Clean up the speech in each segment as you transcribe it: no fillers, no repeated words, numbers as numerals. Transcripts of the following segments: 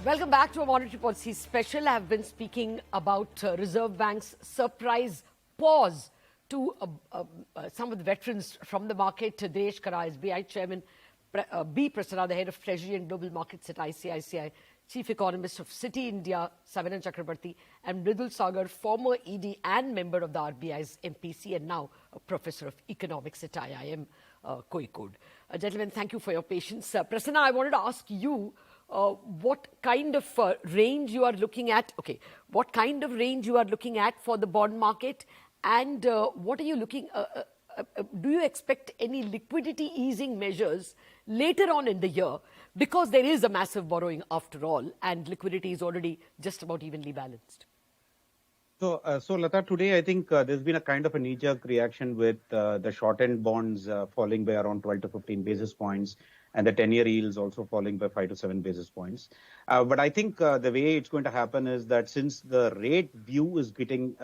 Welcome back to a Monetary Policy Special. I have been speaking about Reserve Bank's surprise pause to some of the veterans from the market. Desh Kara, RBI Chairman, B. Prasanna, the Head of Treasury and Global Markets at ICICI, Chief Economist of City India, Savinan Chakrabarti, and Mridul Sagar, former ED and member of the RBI's MPC and now a Professor of Economics at IIM Kozhikode. Gentlemen, thank you for your patience. Prasanna, I wanted to ask you, what kind of range you are looking at? Okay, what kind of range you are looking at for the bond market, and what are you looking? Do you expect any liquidity easing measures later on in the year? Because there is a massive borrowing after all, and liquidity is already just about evenly balanced. So Lata, today I think there's been a kind of a knee-jerk reaction with the short-end bonds falling by around 12 to 15 basis points, and the 10-year yields also falling by 5 to 7 basis points. But I think the way it's going to happen is that since the rate view is getting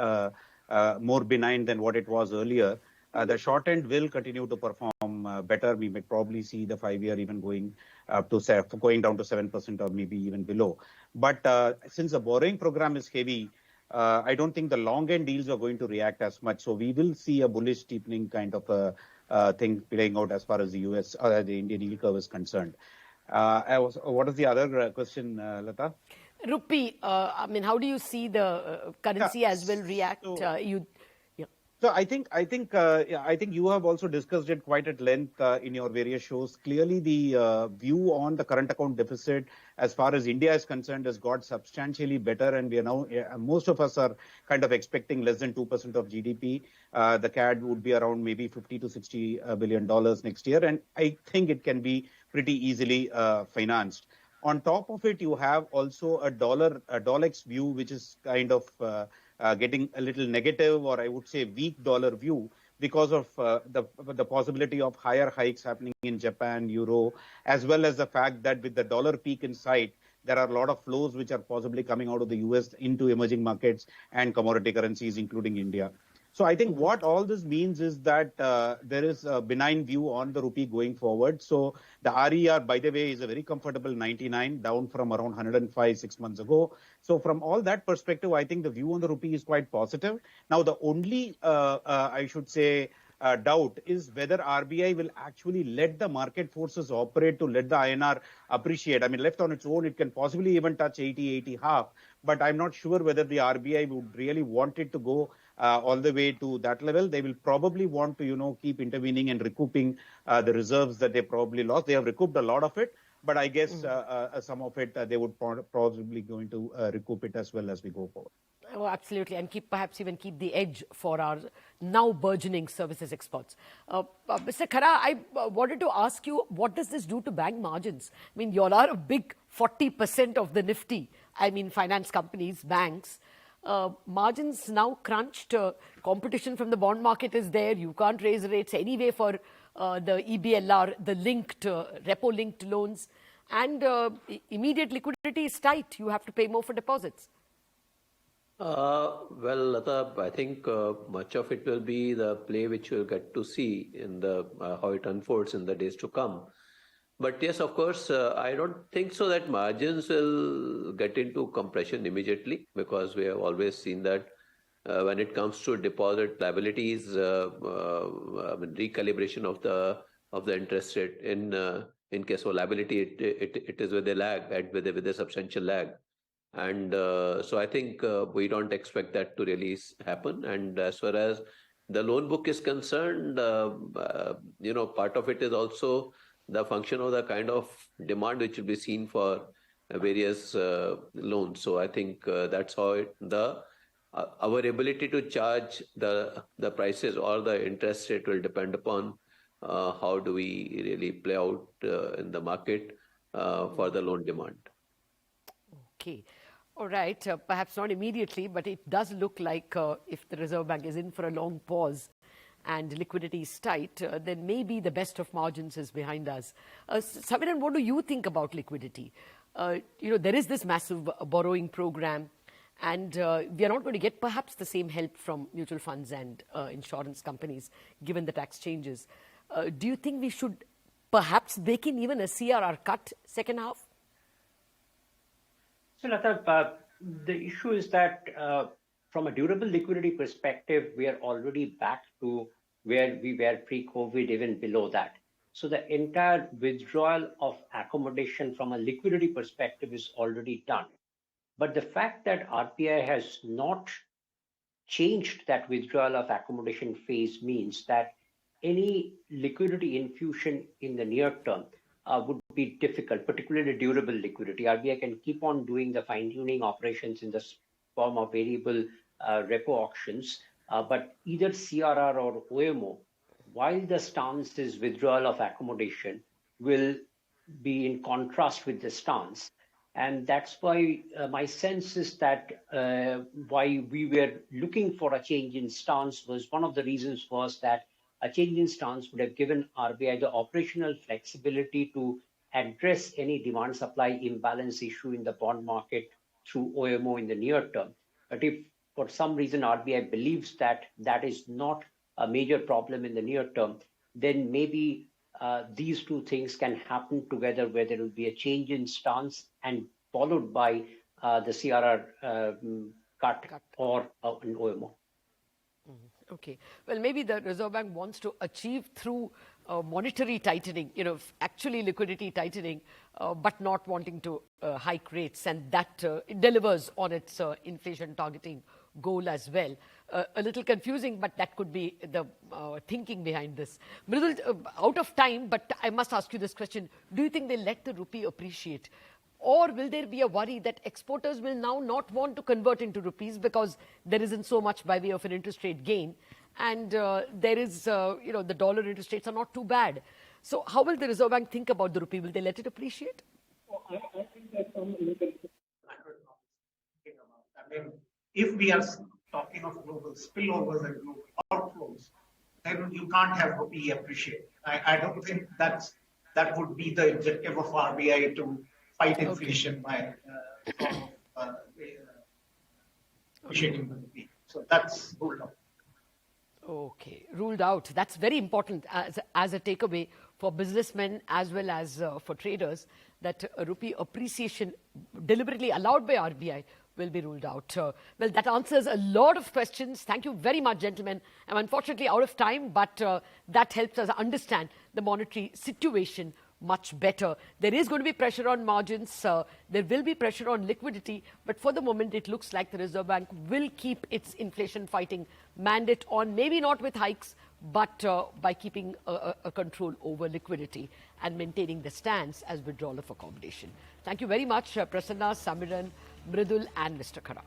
more benign than what it was earlier, the short end will continue to perform better. We may probably see the 5-year even going down to 7% or maybe even below. But since the borrowing program is heavy, I don't think the long end deals are going to react as much. So we will see a bullish steepening kind of a thing playing out as far as the US or the Indian yield curve is concerned. What is the other question, Lata? Rupee, I mean, how do you see the currency as well react? So I think you have also discussed it quite at length in your various shows. Clearly, the view on the current account deficit, as far as India is concerned, has got substantially better, and we are now most of us are kind of expecting less than 2% of GDP. The CAD would be around maybe $50 to $60 billion next year, and I think it can be pretty easily financed. On top of it, you have also a dollar-X view, which is kind of getting a little negative, or I would say weak dollar view, because of the possibility of higher hikes happening in Japan, Euro, as well as the fact that with the dollar peak in sight, there are a lot of flows which are possibly coming out of the US into emerging markets and commodity currencies, including India. So I think what all this means is that there is a benign view on the rupee going forward. So the RER, by the way, is a very comfortable 99, down from around 105 6 months ago. So from all that perspective, I think the view on the rupee is quite positive. Now, the only, I should say, doubt is whether RBI will actually let the market forces operate to let the INR appreciate. I mean, left on its own, it can possibly even touch 80 half. But I'm not sure whether the RBI would really want it to go all the way to that level. They will probably want to, keep intervening and recouping the reserves that they probably lost. They have recouped a lot of it, but I guess some of it they would probably going to recoup it as well as we go forward. Oh, absolutely, and perhaps even keep the edge for our now burgeoning services exports. Mr. Khara, I wanted to ask you, what does this do to bank margins? I mean, you all are a big 40% of the Nifty. I mean, finance companies, banks. Margins now crunched. Competition from the bond market is there. You can't raise rates anyway for the EBLR, the repo-linked loans. And immediate liquidity is tight. You have to pay more for deposits. Well, Lata, I think much of it will be the play which we'll get to see in the how it unfolds in the days to come. But yes, of course, I don't think so that margins will get into compression immediately, because we have always seen that when it comes to deposit liabilities, recalibration of the interest rate in case of liability, it is with a lag, and with a substantial lag. And so I think we don't expect that to really happen. And as far as the loan book is concerned, part of it is also the function of the kind of demand which will be seen for various loans. So I think that's how our ability to charge the prices or the interest rate will depend upon how do we really play out in the market for the loan demand. Okay. All right. Perhaps not immediately, but it does look like if the Reserve Bank is in for a long pause and liquidity is tight, then maybe the best of margins is behind us. Savinan, what do you think about liquidity? There is this massive borrowing program, and we are not going to get perhaps the same help from mutual funds and insurance companies, given the tax changes. Do you think we should perhaps bake in even a CRR cut second half? So, Lata, the issue is that from a durable liquidity perspective, we are already back to where we were pre-COVID, even below that. So the entire withdrawal of accommodation from a liquidity perspective is already done. But the fact that RBI has not changed that withdrawal of accommodation phase means that any liquidity infusion in the near term would be difficult, particularly durable liquidity. RBI can keep on doing the fine-tuning operations in the form of variable repo auctions, but either CRR or OMO, while the stance is withdrawal of accommodation, will be in contrast with the stance. And that's why my sense is that why we were looking for a change in stance was one of the reasons was that a change in stance would have given RBI the operational flexibility to address any demand supply imbalance issue in the bond market through OMO in the near term. But if for some reason RBI believes that that is not a major problem in the near term, then maybe these two things can happen together, where there will be a change in stance and followed by the CRR cut or an OMO. Okay. Well, maybe the Reserve Bank wants to achieve through monetary tightening, actually liquidity tightening, but not wanting to hike rates, and that it delivers on its inflation targeting goal as well. A little confusing, but that could be the thinking behind this. Mridul, out of time, but I must ask you this question. Do you think they let the rupee appreciate? Or will there be a worry that exporters will now not want to convert into rupees because there isn't so much by way of an interest rate gain? And there is, the dollar interest rates are not too bad. So how will the Reserve Bank think about the rupee? Will they let it appreciate? I think there's some little I mean, if we are talking of global spillovers and global outflows, then you can't have rupee appreciate. I don't think that would be the objective of RBI to fight inflation by appreciating the rupee. So that's ruled out. Okay, ruled out. That's very important as a takeaway for businessmen as well as for traders, that rupee appreciation deliberately allowed by RBI will be ruled out. Well, that answers a lot of questions. Thank you very much, gentlemen. I'm unfortunately out of time, but that helps us understand the monetary situation much better. There is going to be pressure on margins. There will be pressure on liquidity. But for the moment, it looks like the Reserve Bank will keep its inflation fighting mandate on, maybe not with hikes, but by keeping a control over liquidity and maintaining the stance as withdrawal of accommodation. Thank you very much, Prasanna, Samiran, Mridul and Mr. Khara.